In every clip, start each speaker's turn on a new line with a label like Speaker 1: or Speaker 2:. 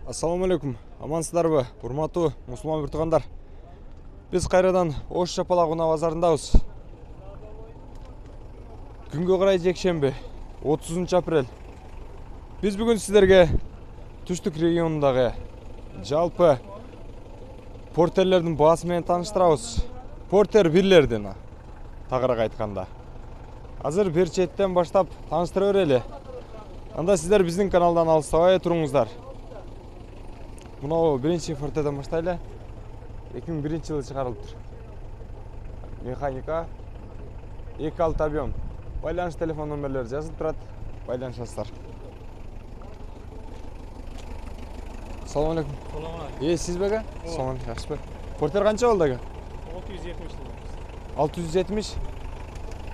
Speaker 1: Ассаламу алейкум. Амансыздарбы, урматтуу мусулман биртугандар. Биз кайрадан Ош Чапалак унаа базарындабыз. Күнгө карай жекшемби, 30 апрель. Биз бүгүн сиздерге түштүк регионундагы жалпы портерлердин баасы менен тааныштырабыз. Портер бирлердин тагыраак айтканда. Азыр бир четтен баштап тааныштыра берели. Анда сиздер биздин каналдан алыстабай туруңуздар. Мынау биринчи портерден баштайлы. 2001-жылы чыгарылыптыр. Механика 2-6 объем. Байланыш телефон номерлери жазылып турат. Байланышасыздар. Салам алейкум.
Speaker 2: Салам алейкум.
Speaker 1: Сиз бега? Салам, жакшыбы. Портер канча болду ага?
Speaker 2: 670 лira.
Speaker 1: 670.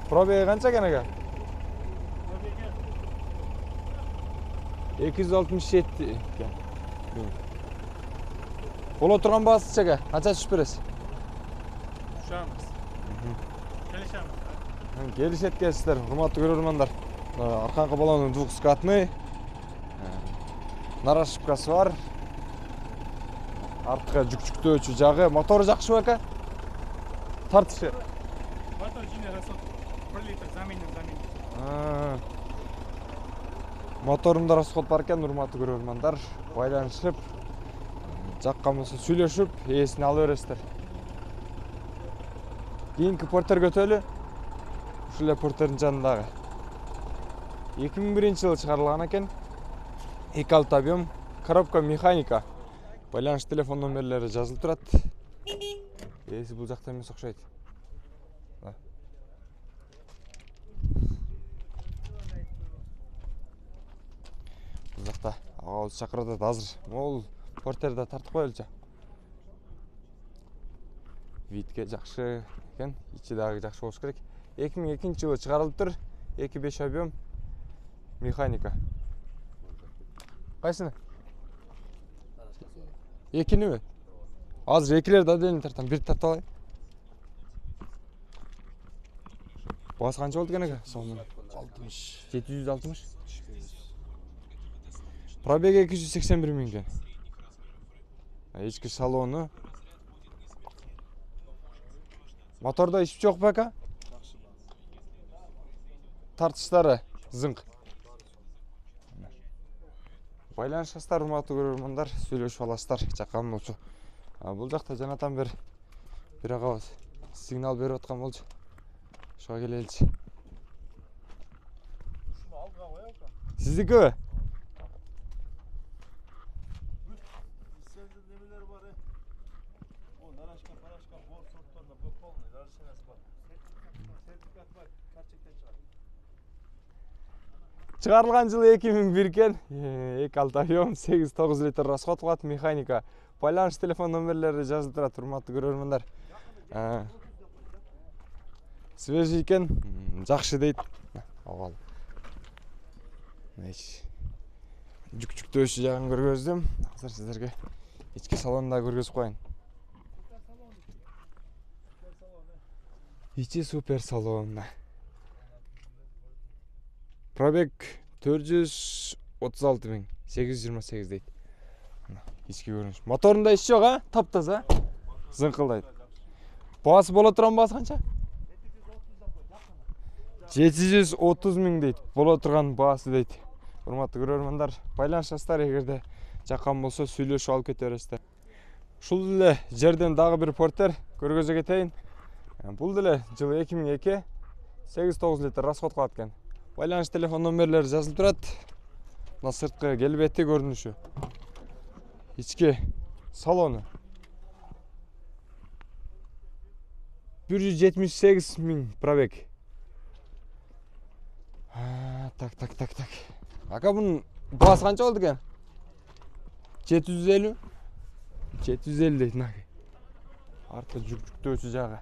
Speaker 1: Пробеги канча экен ага? 267 экен. Боло турган баасы чеге? Канча түшүп бересиз?
Speaker 2: Düşemiz. Gelişemiz.
Speaker 1: Келишет экенсиздер, урматтуу көрөрмандар. Арканкы балонун двухскатный. Нарашивкасы бар. Арткы жүкчүктөөчү жагы, мотору жакшы бека? Тартышы.
Speaker 2: Мотор жине расход 1 литр заменим.
Speaker 1: Моторунда расход бар экен, урматтуу көрөрмандар. Байланышып, жаккан болсо сүйлөшүп, ээсин ала бересиздер. Кийинки портер көтөлү. Ушул эле портердин жанындагы. 2001-жылы чыгарылган экен. 2-6 объем, коробка механика. Байланыш телефон номерлери жазылып турат. Ээси бул жакта эмес окшойт. Бул жакта агабыз чакырып атат азыр. Могул портерди тартып коелучу. Витке жакшы экен, ичи дагы жакшы болуш керек. 2002-жылы чыгарылыптыр. 2-5 объем механика. Кайсыны? Экиними? Азыр экилерди отдельно тартам, бир тартып алайын. Баасы канча болду экен ага? 60. 760. Пробеги 281 миң экен. Ички салону. Моторда иш жок бека? Тартыштары зыңк. Байланышасыздар, урматтуу көрөрмандар, сүйлөшүп аласыздар, жаккан болчу. Бул жакта жанатан бир агабыз сигнал берип аткан болчу. Ошого келеличи. Сиздикиби? Чыгарылган жылы 2001 экен. 2-6 объем, 8-9 литр расход кылат механика. Байланыш телефон номерлери жазылып турат, урматтуу көрөрмандар. Свежий экен, жакшы дейт. Абал. Жүкчүктөөчү жагын көргөздүм. Азыр сиздерге ички салонду көргөзүп коеюн. Ичи супер салон. Пробег 436 миң, 828 дейт. Ички көрүнүш. Моторунда иш жок, а? Таптаза. Зыңкылдайт. Баасы боло турган баасы канча? 730 миң дейт. Боло турган баасы дейт. Урматтуу көрөрмандар, байланышасыздар, эгерде жаккан болсо сүйлөшүп алып кете бересиздер. Ушул эле жерден дагы бир портер көргөзө кетейин. Бул деле жылы 2002, 8-9 литр расход кылат экен. Байланыш телефон номерлери жазылып турат. Мына сырткы келбети көрүнүшү. Ички салону. 178 миң пробег. Так. Ака бунун баасы канча болду экен? 750. 750 дейт наки. Артка жүктөөчү жагы.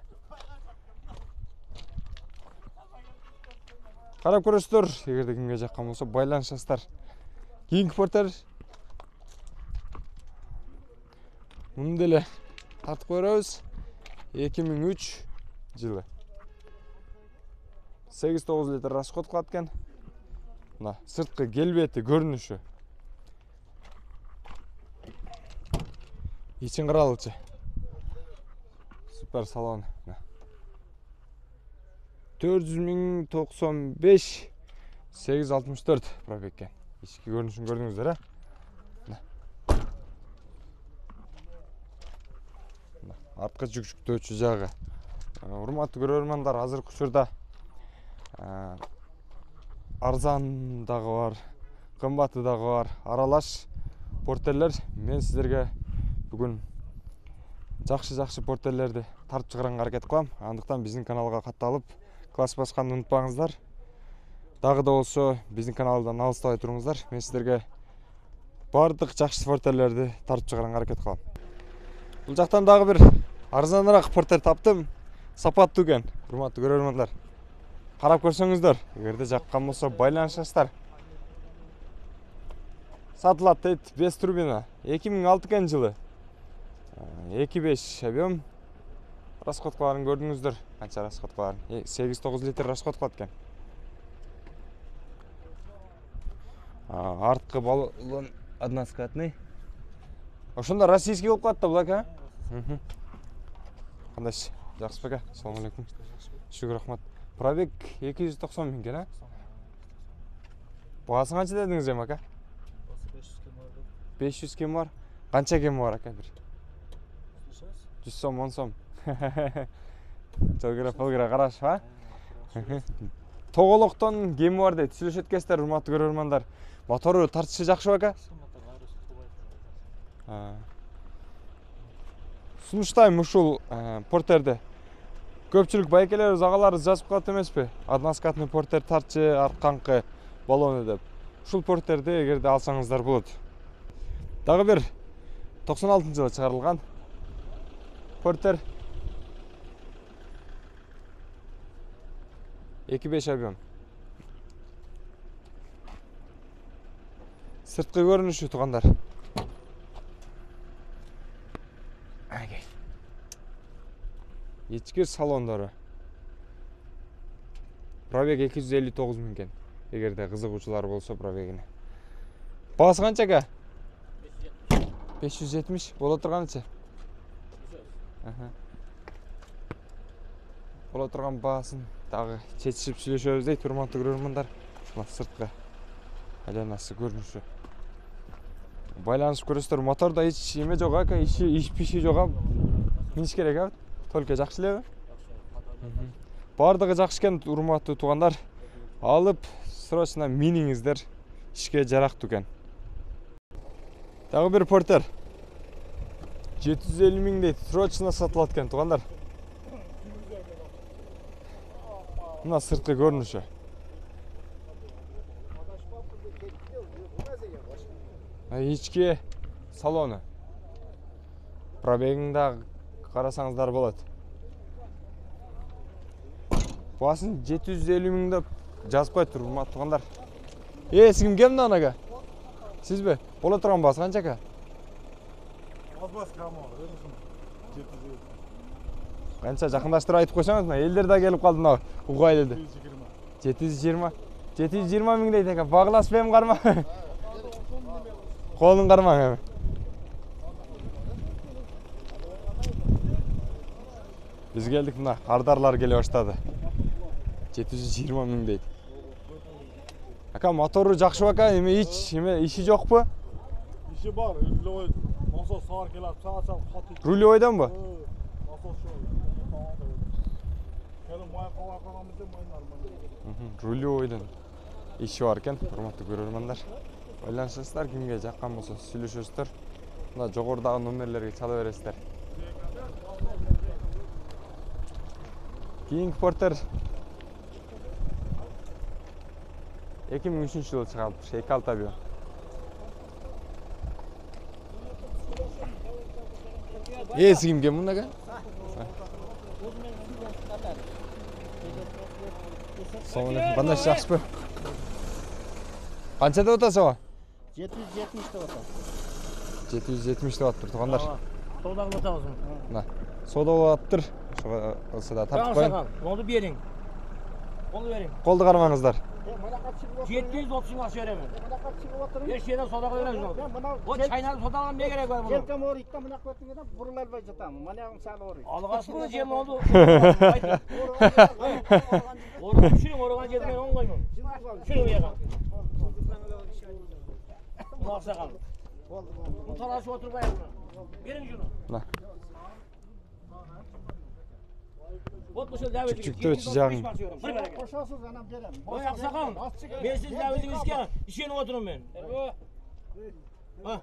Speaker 1: Карап көрөсүздөр, эгерде кимге жаккан болсо байланышасыздар. Кийинки портер. Муну деле тартып көрөбүз. 2003 жылы. 8-9 литр расход кылат экен. Мына сырткы келбети көрүнүшү. İçin kıralычы. Süper salon. 400.095 864 pробег eкен. İçki görünüşünü gördünüzdür ha? Артқы жүк жағы. Урматтуу көрөрмандар, азыркы учурда арзан дагы бар, кымбаты дагы бар, аралаш портерлер. Мен сиздерге бүгүн жакшы портерлерди тартып чыгарганга аракет кылам. Андыктан биздин каналга катталып, класс басканды унутпаңыздар. Дагы да болсо биздин каналдан алыстабай туруңуздар. Мен сиздерге бардык жакшы портерлерди тартып чыгарганга аракет кылам. Бул жактан дагы бир арзаныраак портер таптым. Сапаттуу экен, урматтуу көрөрмандар. Карап көрсөңүздөр, эгерде жаккан болсо байланышасыздар. Сатылат дейт, 5 турбина. 2006 экен жылы. 2.5 объем. Расходкаларын көрдүңүздөр. Канча расходкаларын? 8-9 литр расход кылат экен. Арткы баллон односкатный. Ошондо российский болуп калат да бул ака. Кандайсыз? Жакшы ака. Ассалому алейкум. Шүгүр рахмат. Пробег 290 миң экен, а? Баасын канча дедиңиз эми ака? 500 кем бар. Канча кем бар ака бир? 100 сом, 10 сом. Жолгера полгера караш, а? Тоголоктон кеми бар дейт. Сүйлөшөт экенсиздер, урматтуу көрөрмандар. Мотору тартышы жакшы ака? Сунуштайм ушул портерде. Көпчүлүк байкелерибиз, агаларыбыз жазып калат эмеспи? Односкатный портер тартчы, арканкы баллону деп. Ушул портерди эгерде алсаңыздар болот. Дагы бир 96-жылы чыгарылган портер. 2.5 объем. Сырткы көрүнүшү туугандар. Ички салондору. Пробег 259 миң экен. Эгерде кызыгуучулар болсо пробегине. Баасы канча ака? 570 боло турганычы. Боло турган баасын дагы чечишип сүйлөшөбүз дейт, урматтуу көрөрмандар. Мына сырткы айланасы көрүнүшү. Байланышып көрөсүздөр, мотордо эч эме жок ака, иш пиши жок. Миниш керек а? Только жакшы элеби? Бардыгы жакшы экен, урматтуу туугандар. Алып, срочно миниңиздер, ишке жарактуу экен. Дагы бир портер. 750 миң дейт, срочно сатылат экен, туугандар. Мына сырткы көрүнүшү. Ички салону. Пробегиңде карасаңыздар болот. Баасын 750 миң деп жазып койт, урматтуу туугандар. Сиз кимге мындан ага? Сизби? Боло турган баасы канча ака?
Speaker 2: Азбас кама, 750.
Speaker 1: Канча жакындаштырып айтып койсоңуз, мына элдер да келип калды мына угай элди. 720. 720 миң дейт ака. Багласып эми карма. Колун кармаң эми. Биз келдик, мына кардарлар келе баштады. 720 миң дейт. Ака, мотору жакшыбы ака? Эми иши жокпу?
Speaker 2: Иши бар, рулевой насос саар келип, саат кат.
Speaker 1: Рулевойдон бу?
Speaker 2: Насос шо. Келин май кала каламыз деп май нормально.
Speaker 1: Рулевойдон иши бар экен, урматтуу көрөрмандар. Байланышасыздар, кимге жаккан болсо сүйлөшөсүздөр. Мына жогорудагы номерлерге чала бересиздер. Кийинки портер 2003 жылы чыгарылып, 2.6 объем. Сиз кимге мында ака? Соңына кандай жакшыбы? Канча деп атасыз ага?
Speaker 3: 770 деп атат.
Speaker 1: 770 деп атыптыр туугандар.
Speaker 3: Содагы атабыз.
Speaker 1: Мына сода болуп атыптыр. Ошого кылса да тартып коюң.
Speaker 3: Колду бериң. Колду бериң.
Speaker 1: Колду кармаңыздар.
Speaker 3: 730 ming akcha beraman.
Speaker 4: Bunaqa chiqib o'tirib.
Speaker 3: Besh yerdan savdo qilaveramiz. O chaynalib sodagan ne kerak var buna?
Speaker 4: Yelkam o'rikda bunaqa o'tganda burilmay jataman. Mana yo'q sal o'rik.
Speaker 3: Alg'asmi jem oldu. O'rgan shuning o'rgan jetmen o'ng'ayman. Shuning u yoqqa. Bo'lsa qal. Bu talashib o'tirmayapman. Bering shuni.
Speaker 1: Mana.
Speaker 3: O'tmishda davet
Speaker 1: Küçük de öteceğim.
Speaker 4: Qo'shasiz anam beraman.
Speaker 3: Voy aqsaqal. Men siz davetingizga ishga o'tiraman men. Ha.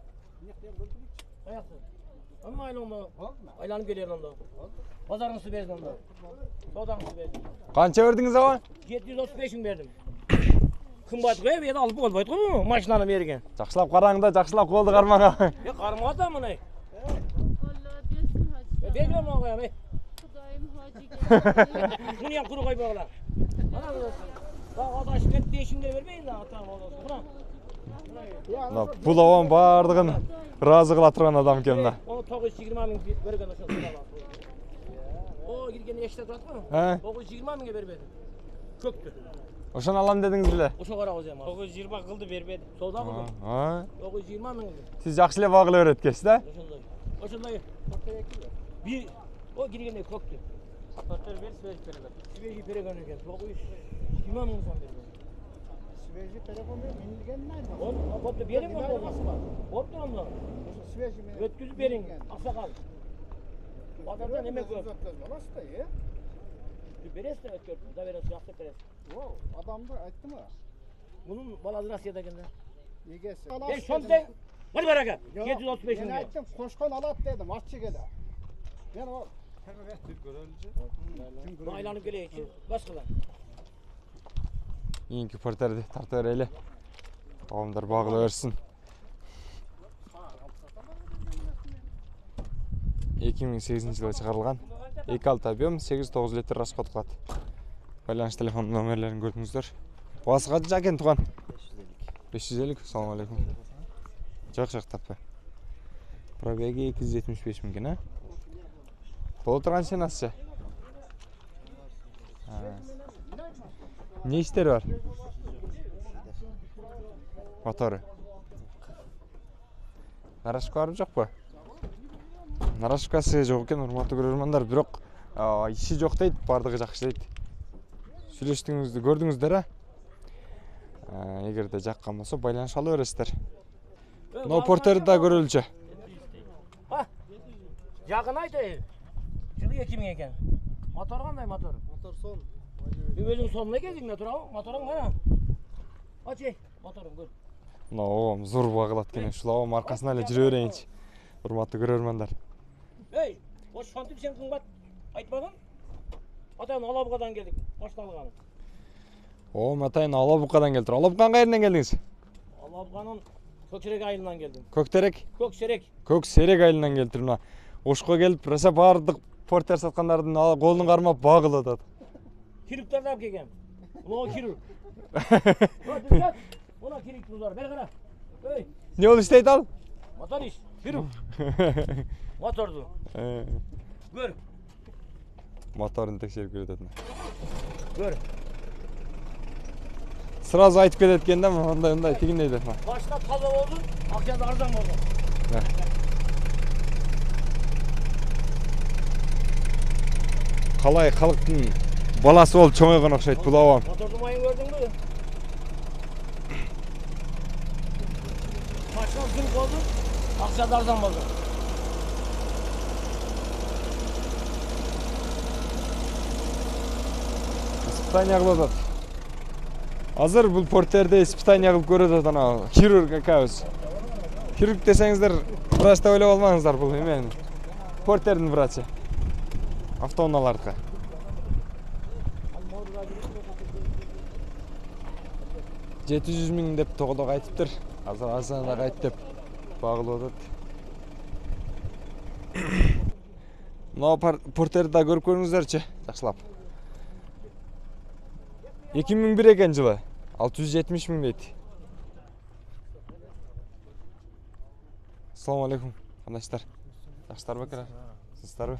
Speaker 3: Ayaqda. Amma aylanma. Aylanib kelyapman onda. Bozoringizni berdim onda. Savdangizni berdim.
Speaker 1: Qancha verdingiz ama?
Speaker 3: 735 ming berdim. Qimmat qo'yib, endi olib bo'lmaydi-ku, mashinani bergan.
Speaker 1: Yaxshilab qarang-da, yaxshilab qo'lni qarmaga.
Speaker 3: Yo'q, qarmayapman buni.
Speaker 5: Allah bersin hacı.
Speaker 3: Bergan qo'yam.
Speaker 5: Xudoyim hojiga.
Speaker 3: Buni ham quruq qo'yib qo'yinglar. Mana bu. Bak adaşib ketdi, ishimga bermeyin da, atam olsun. Buna.
Speaker 1: Mına pul avan bardığın razı qıla turgan adam ekan mına.
Speaker 3: Onu 920 ming bergan o'sha so'ralar. O girganda eshitib turibmi?
Speaker 1: He.
Speaker 3: 920 mingga bermedi. Ko'pdi.
Speaker 1: Oşan alam dediniz bile.
Speaker 3: O'sha qara o'zi ham. 920 qildi bermedi. Savdo qildi.
Speaker 1: Ha.
Speaker 3: 920 ming.
Speaker 1: Siz yaxshilab vaqila öğretkesiz da?
Speaker 3: O'shanday. Bir o girganda ko'pdi. Patar ber, sveji bergan. Sveji bergan ekan. 920 ming so'm bergan.
Speaker 4: Sveji telefon minilganmaydi.
Speaker 3: Onu bo'pti bering bo'lmasmi? Bo'pti onda.
Speaker 4: Sveji men.
Speaker 3: O'tkazib bering. Aqsaqal. Bozorda nima ko'p?
Speaker 4: Bo'lasizda-ya.
Speaker 3: Beresiz o'tkazib, daverasiz yaxshi berasiz.
Speaker 4: Wow, adamda aytdimi?
Speaker 3: Bunun balası Rossiyada ekanda.
Speaker 4: Egesi.
Speaker 3: Ey somdeng. Hadi baraka. 735
Speaker 4: Men
Speaker 3: ming.
Speaker 4: aytdim, qo'shqon oladi dedim, ochchigida. Men ol.
Speaker 3: Aylanib kelaychi. Boshqalar.
Speaker 1: Keyingi porterdi tartib beraylik. Avamlar bağlı versin. 2008-yılda çıkarılgan 2,6 объем 8-9 litr расход qiladi. Байланыш telefon nomerlerini gördünüzler. Boğazı kaçacak ekan tuğan? 550. Assalamu alaikum. Çok tapı. Probegi 275 ming ha? Bolu turgan sen nasılsa? Ne işleri var? Motoru. Narashka yok bu. Narashkасы жоқ екен, урматтуу көрөрмандар, бирок иши жок дейт, бардыгы жакшы дейт. Сүйлөштүңүздү көрдүңүздөр а? Эгерде жаккан болсо байланыша ала бересиздер. Но портерди да көрөлүчү.
Speaker 3: Ha. Yaqın ayda. Жылы 2000 ekan. Motor qanday motor?
Speaker 4: Motor son.
Speaker 3: Өзүң сонуна келдиң да турабы? Моторуң кана? Ачы, моторуң көр.
Speaker 1: Мына оом зор багылат экен, ушул оом аркасына эле жүрө берейинчи. Урматтуу көрөрмандар.
Speaker 3: Ey, o şantip sen kımbat aytmadın? Atayın Alabuka'dan geldik, başlanğanı.
Speaker 1: Oom атайын Алабукадан келиптир. Алабуканын кайеринен келдиңиз?
Speaker 3: Alabuka'nın Kökserek ayылынан geldim.
Speaker 1: Көктерек?
Speaker 3: Kökserek.
Speaker 1: Көксерек айылынан келиптир. Мына Ошко келип, роса бардык портер саткандардын колун кармап багылып атат.
Speaker 3: Kiriklerden hep gelgen. Ulan o kiruk. Ona kirik tuzlar, ver kara. Hey,
Speaker 1: Не болуп иштейт ал?
Speaker 3: motor iş, kiruk. Motordu. Gör,
Speaker 1: Моторун текшерип көрөт атат.
Speaker 3: gör.
Speaker 1: Сразу айтып кетет экен да, мындай тигиндей деп.
Speaker 3: Başta taza oldun, akşam da arzan oldu.
Speaker 1: Калай халыктын баласы болуп чоңойгон окшойт бул абам.
Speaker 3: Motordu mayın gördün mü? Baştan zırk oldu, akşam da arzan oldu.
Speaker 1: Испытание кылып атат. Азыр бул портерде испытание кылып көрөт атат ана хирург акабыз. Хирург десеңиздер, врачта ойлоп алмаңыздар, бул эме. Портердин врачы. Автоунаалардыкы. Жети 100 миң деп тогодо айтыптыр. Азыр азанда кайт деп багылып атат. Но портерди да көрүп көрүңүздөрчү, жакшылап. 2001 экен жылы. 670 миң дейт. Assalamu alaikum. Кандайсыздар? Жакшылар бекер. Сиздерби?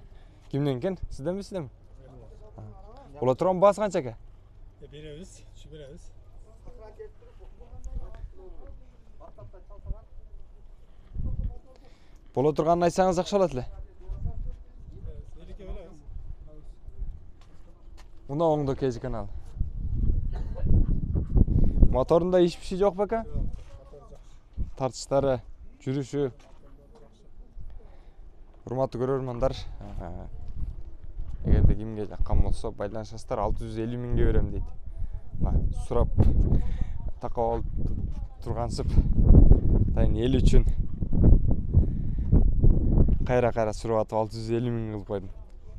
Speaker 1: Кимден экен? Сизденби, сизденби? Була турган баасы канча экен?
Speaker 2: Beremiz, şu beremiz.
Speaker 1: Боло турганын айтсаңыз акча алат эле.
Speaker 2: Elike öyle.
Speaker 1: Мына оңдо KG канал. Моторунда еш bir şey жок бека? Тартыштары, жүрүшү. Урматтуу көрөрмандар, эгерде кимге жаккан болсо байланышасыздар, 650 миңге берем дейт. Сурап такап алып тургансып, дайын эл үчүн кайра сурап атып 650 миң кылып койдум.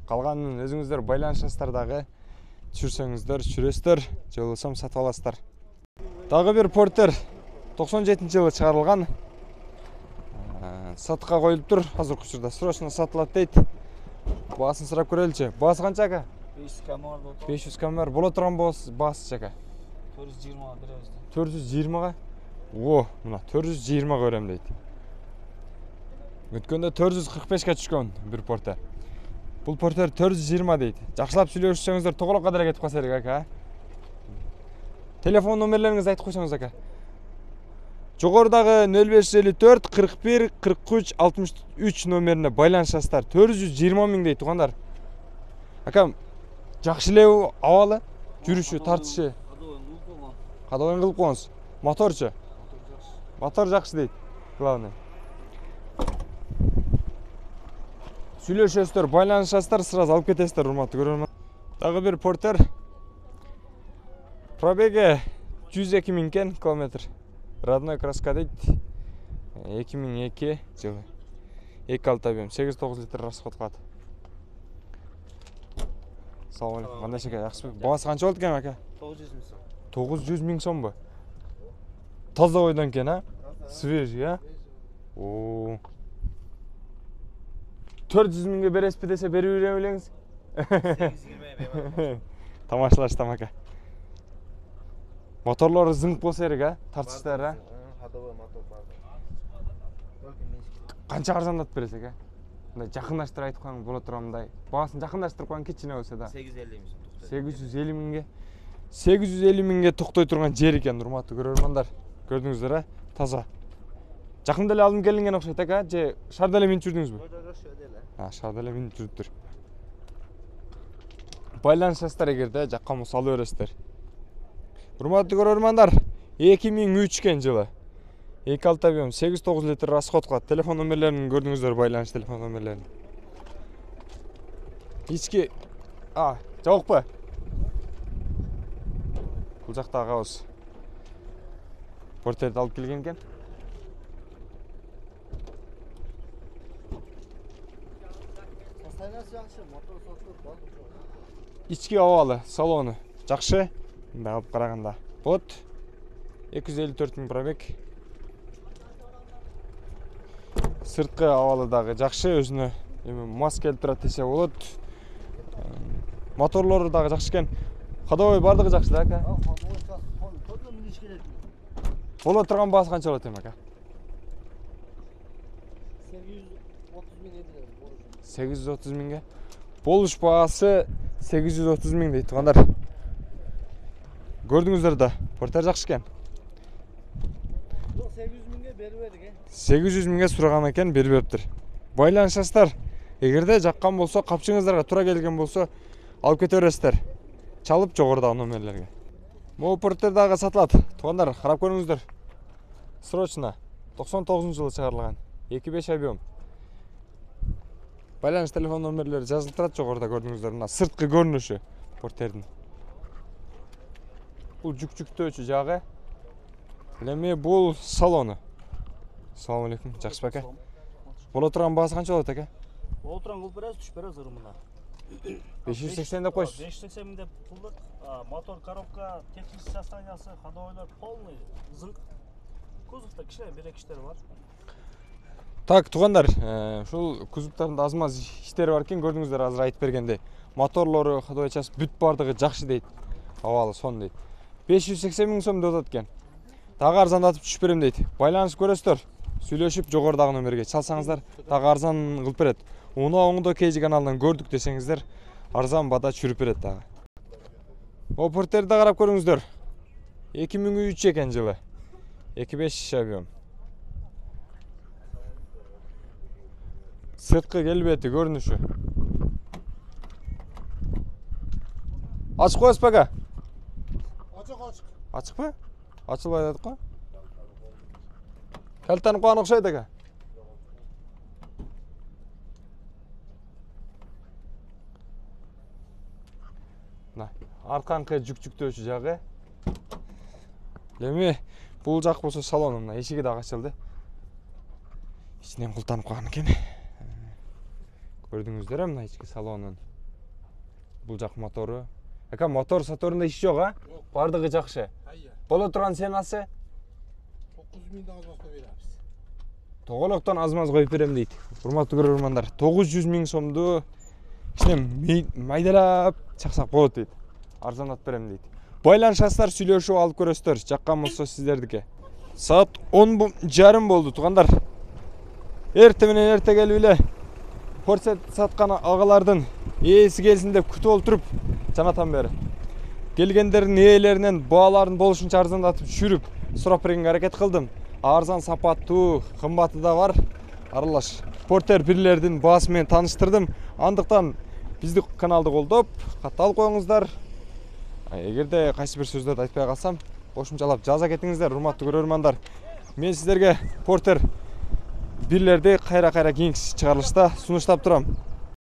Speaker 1: Калганын өзүңүздөр байланышасыздар дагы, түшүрсөңүздөр, түшүрөсүздөр, же болбосо сатып аласыздар. Дагы бир Porter 97-жылы чыгарылган. Сатыкка коюлуп тур, азыркы учурда срочно сатылат дейт. Баасын сурап көрөлүчү. Баасы канча ака?
Speaker 3: 500 камер болду.
Speaker 1: 500 камер боло турган баасы ака.
Speaker 3: 420 беребиз.
Speaker 1: 420-га? О, мына 420-га берем дейт. Өткөндө 445-ка түшкөн бир Porter. Бул Porter 420 дейт. Жакшылап сүйлөшсөңүздөр тоголокко деле кетип калса керек ака. Телефон номерлериңизди айтып койсоңуз ака. Жогорудагы 0554 41 43 63 номерине байланышасыздар. 420 миң дейт тугандар. Акам, жакшы эле абалы, жүрүшү, тартышы. Кадайын кылып коңуз. Моторчу? Мотор жакшы дейт. Главный. Сүйлөшөсүздөр, байланышасыздар, сразу алып кетесиздер, урматтуу көрөрман. Дагы бир Porter. Пробеги 102 миң километр. Родной краска дейт. 2002 жылы. 2.6 объем, 8-9 литр расход кылат. Салам алейкум. Кандай шеке, жакшыбы? Баасы канча болду экен ака?
Speaker 3: 900 миң сом.
Speaker 1: 900 миң сомбу? Таза ойдон экен, а? Свежий, а? О. 400 миңге бересизби десе берип берем элеңиз?
Speaker 3: 820 берем.
Speaker 1: Тамашалаштым ака. Моторлору зыңк болса керек, а? Тартыштары, а?
Speaker 3: Ходовой мотор бар. Только менчик.
Speaker 1: Канча арзандатып бересиз ака? Мындай жакындаштырып айтып коюң боло тургандай. Баасын жакындаштырып коюң кичине болсо да.
Speaker 3: 850 миң сом.
Speaker 1: 850 миңге. 850 миңге токтой турган жер экен, урматтуу көрөрмандар. Көрдүңүздөр, а? Таза. Жакында эле алып келинген окшойт ака, же шарда эле минип жүрдүңүзбү? Шарда эле минип жүрүптүр. Байланышасыздар эгерде жаккан болсо ала бересиздер. Урматтуу көрөрмандар, 2003 экен жылы. 2.6 объем, 8-9 литр расход кылат. Телефон номерлерин көрдүңүздөр, байланыш телефон номерлерин. Ички жабыкпы? Бул жакта агабыз Porterди алып келген экен.
Speaker 4: Состояниясы жакшы, мотор сотур.
Speaker 1: Ички абалы, салону жакшы. Мындай алып караганда. Вот 254 миң пробег. Сырткы абалы дагы жакшы, өзүнө мас келип турат десе болот. Моторлору дагы жакшы экен. Ходовой бардыгы жакшы да ака?
Speaker 4: Только миниш келет.
Speaker 1: Боло турган баасы канча болот эми ака?
Speaker 4: 830 миң эди.
Speaker 1: 830 миңге. Болуш баасы 830 миң дейт тугандар. Көрдүңүздөр да, Porter жакшы экен.
Speaker 4: 800 миңге берип бердик,
Speaker 1: 800 миңге сураган экен, берип бериптир. Байланышасыздар. Эгерде жаккан болсо, капчыгыңыздарга туура келген болсо, алып кете бересиздер. Чалып жогорудагы номерлерге. Могу Porter дагы сатылат. Тугандар, карап көрүңүздөр. Срочно 99-жылы чыгарылган. 2.5 объем. Байланыш телефон номерлери жазылып турат жогоруда, көрдүңүздөр. Мына сырткы көрүнүшү Porterдин. Бул жүк-жүктөөчү жагы. Эми бул салону. Салам алейкум, жакшыбы ака? Боло турган баасы канча болот ака?
Speaker 3: Боло турган кылып беребиз, түшүп беребиз ырымына.
Speaker 1: 580 деп койсуз.
Speaker 3: 580 миң деп кылдык. Мотор, коробка, технический состояниясы, ходовойлор полный зыңк. Кузовда кичине бир-эки иштери бар.
Speaker 1: Так, тугандар, ушул кузовтарында аз-маз иштери бар экен, көрдүңүздөр азыр айтып бергендей. Моторлору, ходовой часть бүт бардыгы жакшы дейт. Абалы сон дейт. 580 миң сом деп атат экен. Дагы арзандатып түшүп берем дейт. Байланышып көрөсүздөр. Сүйлөшүп жогорудагы номерге чалсаңыздар, дагы арзан кылып берет. Уну оңдо KG каналынан көрдүк десеңиздер, арзан бада чүрүп берет дагы. Porterди карап көрүңүздөр. 2003 eкен жылы. 2.5 шиш объем. Сырткы келбети, көрүнүшү. Açık koyasın baka.
Speaker 2: Açık açık.
Speaker 1: Açık mı? Açılmay dedik ko. Kaltanıp koyan okşaydı aka. Арканкы жүк-жүктөөчү жагы. Эми бул жак болсо салону мына эшиги дагы ачылды. Ичинен култанып калган экен. Көрдүңүздөр мына ички салонун. Бул жак мотору. Ака мотор саторунда иш жок а? Бардыгы жакшы. Боло турган ценасы
Speaker 2: 900 000 azmasına veririz.
Speaker 1: тоголоктон аз-маз коюп берем дейт. Урматтуу көрөрмандар, 900 000 сомду ичинен майдалап чаксак болот дейт. Арзандап берем дейт. Байланышасыздар, сүйлөшүп алып көрөсүздөр. Жаккан болсо сиздердики. Саат 10:30 болду туугандар. Эрте менен эрте келип эле Porsche саткан агалардын ээси келсин деп күтүп олтуруп жанатан бери. Келгендердин ээлеринен бааларын болушунча арзандатып түшүрүп сурап бергенге аракет кылдым. Арзан сапаттуу, кымбаты да бар. Аралаш Porter бирлердин баасы менен тааныштырдым. Андыктан бизди каналды колдоп, катталып коюңуздар. Эгерде кайсы бир сөздөрдү айтпай калсам, кошумчалап жаза кетиңиздер, урматтуу көрөрмандар. Мен сиздерге Porter бирлерди кайра-кайра кийинки чыгарылышта сунуштап турам.